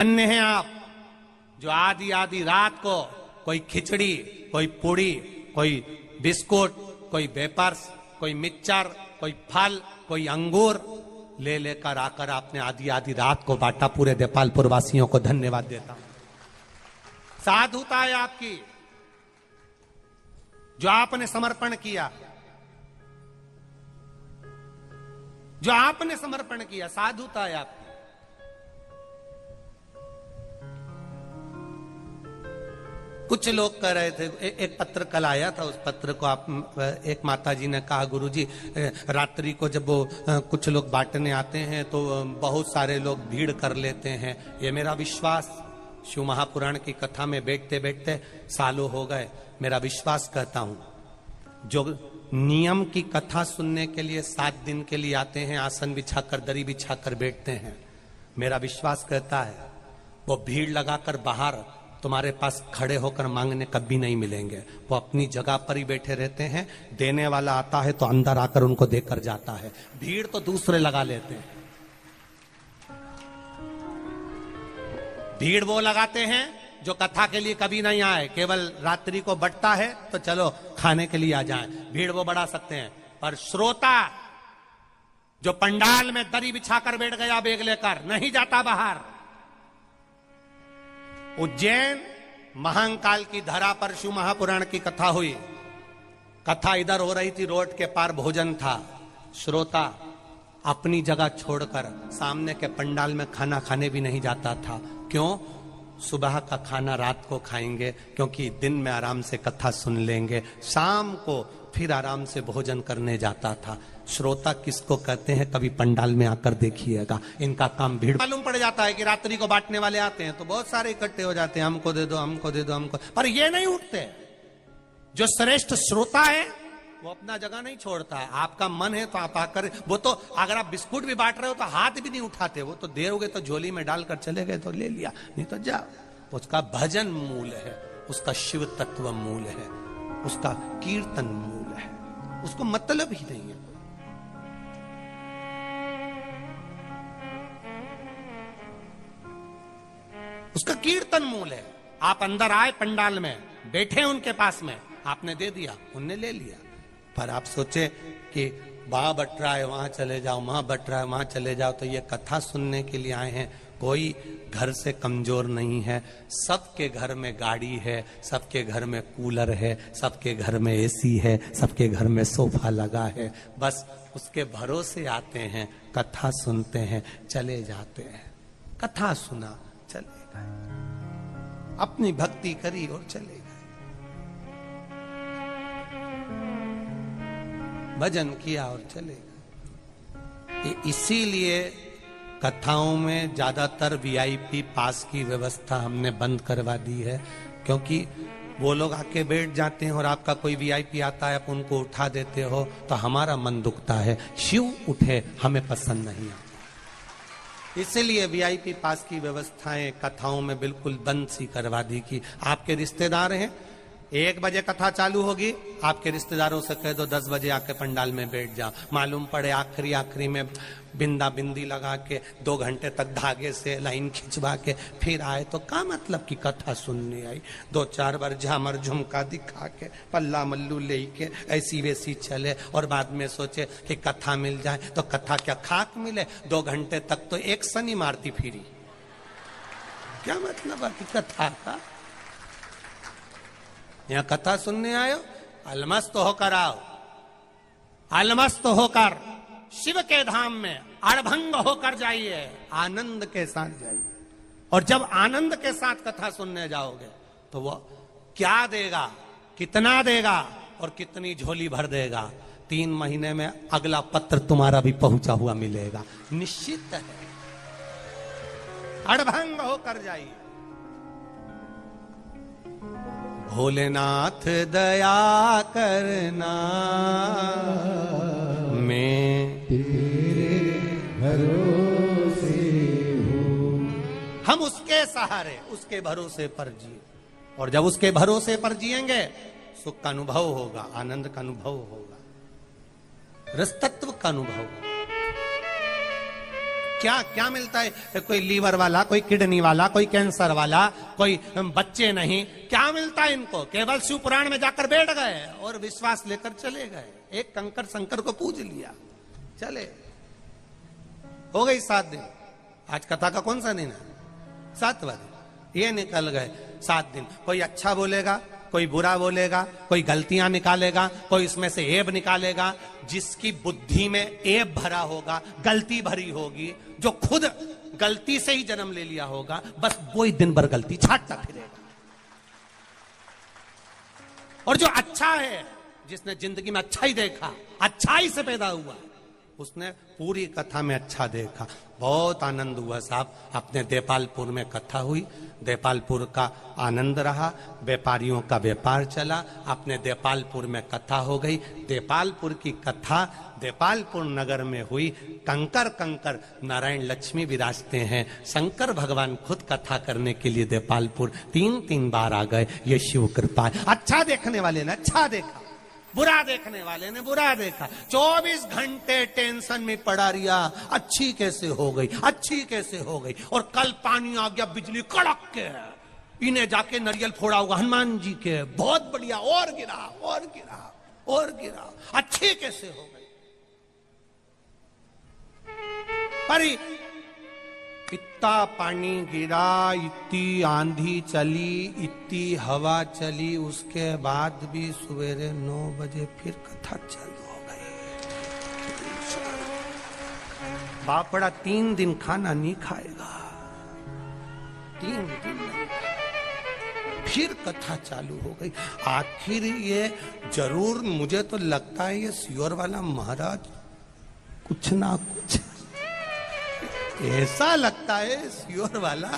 धन्य हैं आप जो आधी आधी रात को कोई खिचड़ी, कोई पूड़ी, कोई बिस्कुट, कोई वेपर्स, कोई मिक्सचर, कोई फल, कोई अंगूर ले लेकर आकर आपने आधी आधी रात को बांटा। पूरे देपालपुर वासियों को धन्यवाद देता हूं। साधुता है आपकी जो आपने समर्पण किया, जो आपने समर्पण किया, साधुता है आपकी। कुछ लोग कह रहे थे, एक पत्र कल आया था, उस पत्र को आप एक माता जी ने कहा, गुरुजी रात्रि को जब वो कुछ लोग बांटने आते हैं तो बहुत सारे लोग भीड़ कर लेते हैं। ये मेरा विश्वास, शिव महापुराण की कथा में बैठते बैठते सालों हो गए, मेरा विश्वास कहता हूं, जो नियम की कथा सुनने के लिए 7 दिन के लिए आते हैं, आसन बिछाकर दरी बिछाकर बैठते हैं, मेरा विश्वास कहता है वो भीड़ लगाकर बाहर तुम्हारे पास खड़े होकर मांगने कभी नहीं मिलेंगे। वो अपनी जगह पर ही बैठे रहते हैं। देने वाला आता है तो अंदर आकर उनको देकर जाता है। भीड़ तो दूसरे लगा लेते हैं। भीड़ वो लगाते हैं जो कथा के लिए कभी नहीं आए, केवल रात्रि को बंटता है तो चलो खाने के लिए आ जाएं। भीड़ वो बढ़ा सकते हैं, पर श्रोता जो पंडाल में दरी बिछाकर बैठ गया बेग लेकर, नहीं जाता बाहर। उज्जैन महाकाल की धरा पर शिव महापुराण की कथा हुई। कथा इधर हो रही थी, रोड के पार भोजन था। श्रोता अपनी जगह छोड़कर सामने के पंडाल में खाना खाने भी नहीं जाता था। क्यों? सुबह का खाना रात को खाएंगे, क्योंकि दिन में आराम से कथा सुन लेंगे, शाम को फिर आराम से भोजन करने जाता था। श्रोता किसको कहते हैं, कभी पंडाल में आकर देखिएगा। इनका काम भीड़ मालूम पड़ जाता है कि रात्रि को बांटने वाले आते हैं तो बहुत सारे इकट्ठे हो जाते हैं, हमको दे दो, हमको दे दो, हमको। पर ये नहीं उठते। जो श्रेष्ठ श्रोता है वो अपना जगह नहीं छोड़ता है। आपका मन है तो आप आकर, वो तो अगर आप बिस्कुट भी बांट रहे हो तो हाथ भी नहीं उठाते, वो तो देओगे तो झोली में डालकर चले गए तो ले लिया, नहीं तो जा। उसका भजन मूल है, उसका शिव तत्व मूल है, उसका कीर्तन मूल है, उसको मतलब ही नहीं है। उसका कीर्तन मूल है। आप अंदर आए पंडाल में, बैठे उनके पास में, आपने दे दिया, उनने ले लिया। पर आप सोचे कि वहां बट रहा है वहां चले जाओ, वहां बट रहा है वहां चले जाओ, तो ये कथा सुनने के लिए आए हैं। कोई घर से कमजोर नहीं है। सबके घर में गाड़ी है, सबके घर में कूलर है, सबके घर में एसी है, सबके घर में सोफा लगा है। बस उसके भरोसे आते हैं, कथा सुनते हैं, चले जाते हैं। कथा सुना, चले गए, अपनी भक्ति करी और चले गए, भजन किया और चले गए। इसीलिए कथाओं में ज्यादातर वीआईपी पास की व्यवस्था हमने बंद करवा दी है, क्योंकि वो लोग आके बैठ जाते हैं और आपका कोई वीआईपी आता है, आप उनको उठा देते हो तो हमारा मन दुखता है। शिव उठे हमें पसंद नहीं आता। इसलिए वीआईपी पास की व्यवस्थाएं कथाओं में बिल्कुल बंद सी करवा दी कि आपके रिश्तेदार हैं, 1 बजे कथा चालू होगी, आपके रिश्तेदारों से कह दो 10 बजे आके पंडाल में बैठ जाओ। मालूम पड़े आखिरी में बिंदा बिंदी लगा के 2 घंटे तक धागे से लाइन खिंचवा के फिर आए, तो क्या मतलब कि कथा सुनने आई। 2-4 बार झामर झुमका दिखा के, पल्ला मल्लू ले के ऐसी वैसी चले और बाद में सोचे कि कथा मिल जाए, तो कथा क्या खाक मिले। 2 घंटे तक तो एक सनी मारती फिरी। क्या मतलब है कि कथा का? यहाँ कथा सुनने आयो, अलमस्त होकर आओ, अलमस्त होकर शिव के धाम में अड़भंग होकर जाइए, आनंद के साथ जाइए। और जब आनंद के साथ कथा सुनने जाओगे तो वो क्या देगा, कितना देगा और कितनी झोली भर देगा, 3 महीने में अगला पत्र तुम्हारा भी पहुंचा हुआ मिलेगा, निश्चित है। अड़भंग होकर जाइए। भोलेनाथ दया करना, मैं तेरे भरोसे हूँ। हम उसके सहारे, उसके भरोसे पर जिए, और जब उसके भरोसे पर जिएंगे सुख का अनुभव होगा, आनंद का अनुभव होगा, रसतत्व का अनुभव होगा। क्या क्या मिलता है? कोई लीवर वाला, कोई किडनी वाला, कोई कैंसर वाला, कोई बच्चे नहीं, क्या मिलता है इनको? केवल शिव पुराण में जाकर बैठ गए और विश्वास लेकर चले गए। एक कंकर शंकर को पूज लिया, चले, हो गई 7 दिन। आज कथा का कौन सा दिन है? 7वां दिन। ये निकल गए 7 दिन। कोई अच्छा बोलेगा, कोई बुरा बोलेगा, कोई गलतियां निकालेगा, कोई इसमें से ऐब निकालेगा। जिसकी बुद्धि में ऐब भरा होगा, गलती भरी होगी, जो खुद गलती से ही जन्म ले लिया होगा, बस वो ही दिन भर गलती छाटता फिरेगा। और जो अच्छा है, जिसने जिंदगी में अच्छा ही देखा, अच्छाई से पैदा हुआ, उसने पूरी कथा में अच्छा देखा। बहुत आनंद हुआ साहब। अपने देपालपुर में कथा हुई, देपालपुर का आनंद रहा, व्यापारियों का व्यापार चला, अपने देपालपुर में कथा हो गई। देपालपुर की कथा देपालपुर नगर में हुई। कंकर कंकर नारायण लक्ष्मी विराजते हैं। शंकर भगवान खुद कथा करने के लिए देपालपुर 3 बार आ गए। ये शिव कृपा है। अच्छा देखने वाले ने अच्छा देखा, बुरा देखने वाले ने बुरा देखा। 24 घंटे टेंशन में पड़ा रिया, अच्छी कैसे हो गई, अच्छी कैसे हो गई। और कल पानी आ गया, बिजली कड़क के, इन्हें जाके नारियल फोड़ा होगा हनुमान जी के, बहुत बढ़िया, और गिरा और गिरा और गिरा, अच्छी कैसे हो गई। पर इतना पानी गिरा, इतनी आंधी चली, इतनी हवा चली, उसके बाद भी सवेरे 9 बजे फिर कथा चालू हो गई। बापड़ा 3 दिन खाना नहीं खाएगा, 3 दिन फिर कथा चालू हो गई। आखिर ये जरूर, मुझे तो लगता है ये सियोर वाला महाराज कुछ ना कुछ, ऐसा लगता है सियोर वाला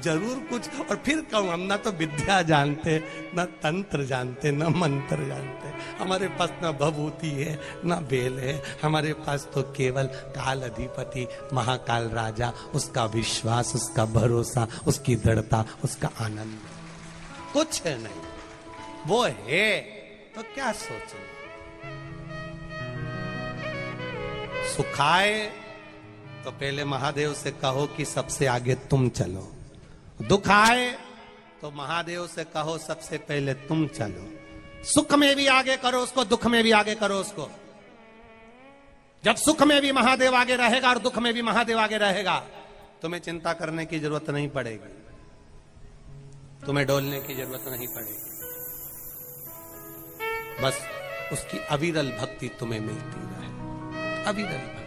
जरूर कुछ। और फिर कहूं, हम ना तो विद्या जानते, ना तंत्र जानते, ना मंत्र जानते, हमारे पास ना भभूति है ना बेल है, हमारे पास तो केवल काल अधिपति महाकाल राजा, उसका विश्वास, उसका भरोसा, उसकी दृढ़ता, उसका आनंद, कुछ है नहीं। वो है तो क्या सोचें। सुखाए तो पहले महादेव से कहो कि सबसे आगे तुम चलो, दुख आए तो महादेव से कहो सबसे पहले तुम चलो। सुख में भी आगे करो उसको, दुख में भी आगे करो उसको। जब सुख में भी महादेव आगे रहेगा और दुख में भी महादेव आगे रहेगा, तुम्हें चिंता करने की जरूरत नहीं पड़ेगी, तुम्हें डोलने की जरूरत नहीं पड़ेगी। बस उसकी अविरल भक्ति तुम्हें मिलती रहे, अविरल भक्ति।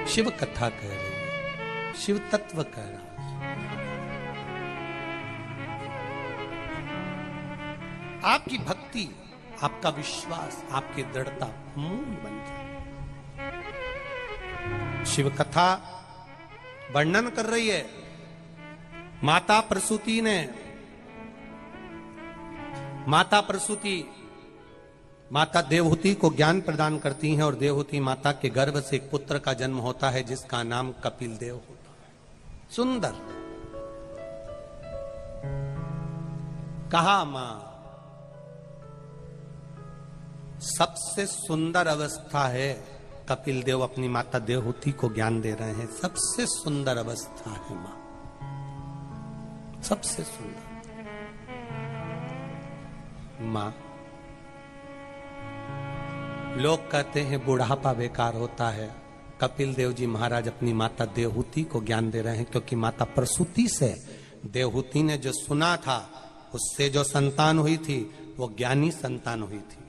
शिव कथा कह रही है, शिव तत्व कह रहा है। आपकी भक्ति, आपका विश्वास, आपकी दृढ़ता मूल बन जाए। शिव कथा वर्णन कर रही है माता प्रसूति ने। माता प्रसूति माता देवहूति को ज्ञान प्रदान करती हैं और देवहूति माता के गर्भ से एक पुत्र का जन्म होता है जिसका नाम कपिल देव होता है। सुंदर कहा मां, सबसे सुंदर अवस्था है। कपिल देव अपनी माता देवहूति को ज्ञान दे रहे हैं, सबसे सुंदर अवस्था है मां, सबसे सुंदर मां। लोग कहते हैं बुढ़ापा बेकार होता है। कपिल देव जी महाराज अपनी माता देवहूति को ज्ञान दे रहे हैं, क्योंकि माता प्रसूति से देवहूति ने जो सुना था, उससे जो संतान हुई थी वो ज्ञानी संतान हुई थी।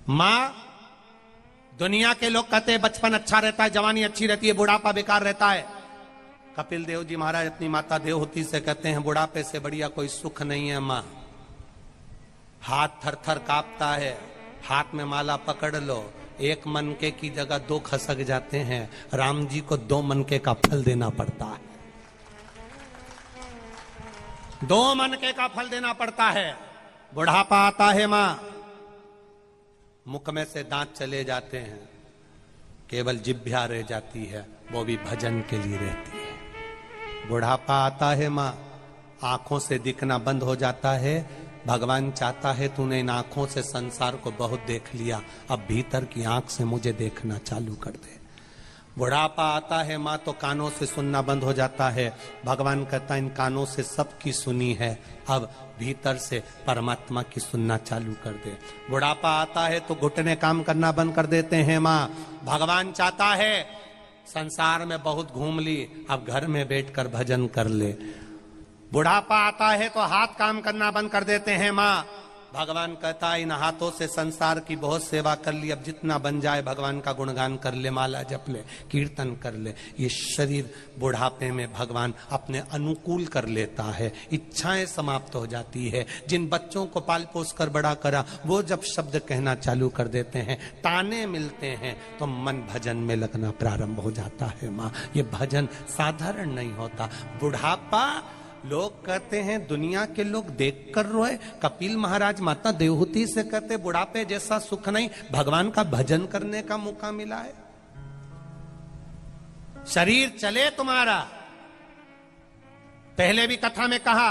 मां, दुनिया के लोग कहते हैं बचपन अच्छा रहता है, जवानी अच्छी रहती है, बुढ़ापा बेकार रहता है। कपिल देव जी महाराज अपनी माता देवहूति से कहते हैं बुढ़ापे से बढ़िया कोई सुख नहीं है मां। हाथ थर थर कांपता है, हाथ में माला पकड़ लो, एक मनके की जगह 2 खसक जाते हैं। राम जी को 2 मनके का फल देना पड़ता है, 2 मनके का फल देना पड़ता है। बुढ़ापा आता है मां, मुख में से दांत चले जाते हैं, केवल जिह्वा रह जाती है, वो भी भजन के लिए रहती है। बुढ़ापा आता है मां, आंखों से दिखना बंद हो जाता है, भगवान चाहता है तूने इन आंखों से संसार को बहुत देख लिया, अब भीतर की आंख से मुझे देखना चालू कर दे। बुढ़ापा आता है माँ तो कानों से सुनना बंद हो जाता है। भगवान कहता है इन कानों से सबकी सुनी है, अब भीतर से परमात्मा की सुनना चालू कर दे। बुढ़ापा आता है तो घुटने काम करना बंद कर देते हैं माँ। भगवान चाहता है संसार में बहुत घूम ली, अब घर में बैठकर भजन कर ले। बुढ़ापा आता है तो हाथ काम करना बंद कर देते हैं माँ। भगवान कहता है इन हाथों से संसार की बहुत सेवा कर ली, अब जितना बन जाए भगवान का गुणगान कर ले, माला जप ले, कीर्तन कर ले। ये शरीर बुढ़ापे में भगवान अपने अनुकूल कर लेता है, इच्छाएं समाप्त हो जाती है। जिन बच्चों को पाल पोस कर बड़ा करा वो जब शब्द कहना चालू कर देते हैं, ताने मिलते हैं, तो मन भजन में लगना प्रारंभ हो जाता है माँ। ये भजन साधारण नहीं होता। बुढ़ापा लोग कहते हैं दुनिया के लोग देख कर रोए। कपिल महाराज माता देवहूति से कहते बुढ़ापे जैसा सुख नहीं, भगवान का भजन करने का मौका मिला है। शरीर चले तुम्हारा, पहले भी कथा में कहा,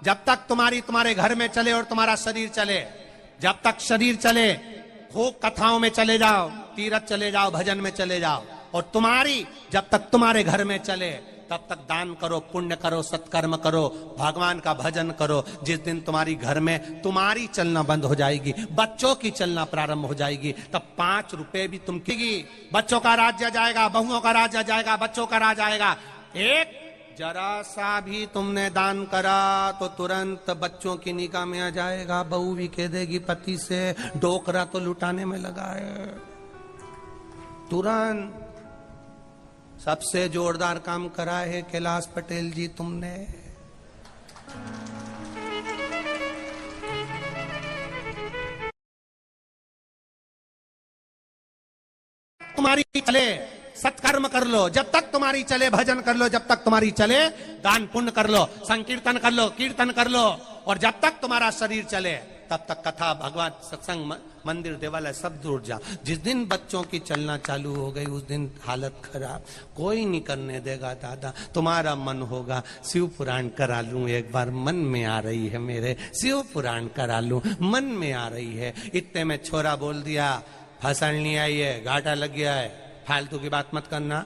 जब तक तुम्हारे घर में चले और तुम्हारा शरीर चले, जब तक शरीर चले खूब कथाओं में चले जाओ, तीरथ चले जाओ, भजन में चले जाओ, और तुम्हारी जब तक तुम्हारे घर में चले तब तक दान करो, पुण्य करो, सत्कर्म करो, भगवान का भजन करो। जिस दिन तुम्हारी घर में तुम्हारी चलना बंद हो जाएगी, बच्चों की चलना प्रारंभ हो जाएगी, तब 5 रुपए भी तुम की, बच्चों का राज्य जाएगा, बहुओं का राज्य जाएगा, बच्चों का राज आएगा। एक जरा सा भी तुमने दान करा तो तुरंत बच्चों की निगाह में आ जाएगा, बहू भी कह देगी पति से डोकरा तो लुटाने में लगा है। तुरंत सबसे जोरदार काम करा है कैलाश पटेल जी तुमने। तुम्हारी चले सत्कर्म कर लो, जब तक तुम्हारी चले भजन कर लो, जब तक तुम्हारी चले दान पुण्य कर लो, संकीर्तन कर लो, कीर्तन कर लो, और जब तक तुम्हारा शरीर चले तब तक कथा, भगवान, सत्संग, मंदिर, देवालय सब दूर जा। जिस दिन बच्चों की चलना चालू हो गई उस दिन हालत खराब, कोई नहीं करने देगा दादा। तुम्हारा मन होगा शिव पुराण करा लूं एक बार, मन में आ रही है मेरे, शिव पुराण करा लूं, मन में आ रही है। इतने में छोरा बोल दिया फसल नहीं आई है, घाटा लग गया है, फालतू की बात मत करना।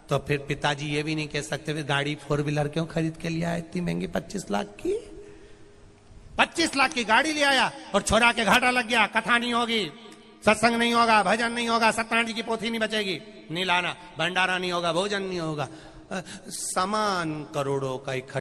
तो फिर पिताजी ये भी नहीं कह सकते फिर गाड़ी 4 व्हीलर क्यों खरीद के लिया इतनी महंगी 25 लाख की? 25 लाख की गाड़ी ले आया और छोरा के घाटा लग गया, कथा नहीं होगी, सत्संग नहीं होगा, भजन नहीं होगा, सत्यनारायण जी की पोथी नहीं बचेगी, नहीं लाना, भंडारा नहीं होगा, भोजन नहीं होगा, सामान करोड़ों का इकट्ठा।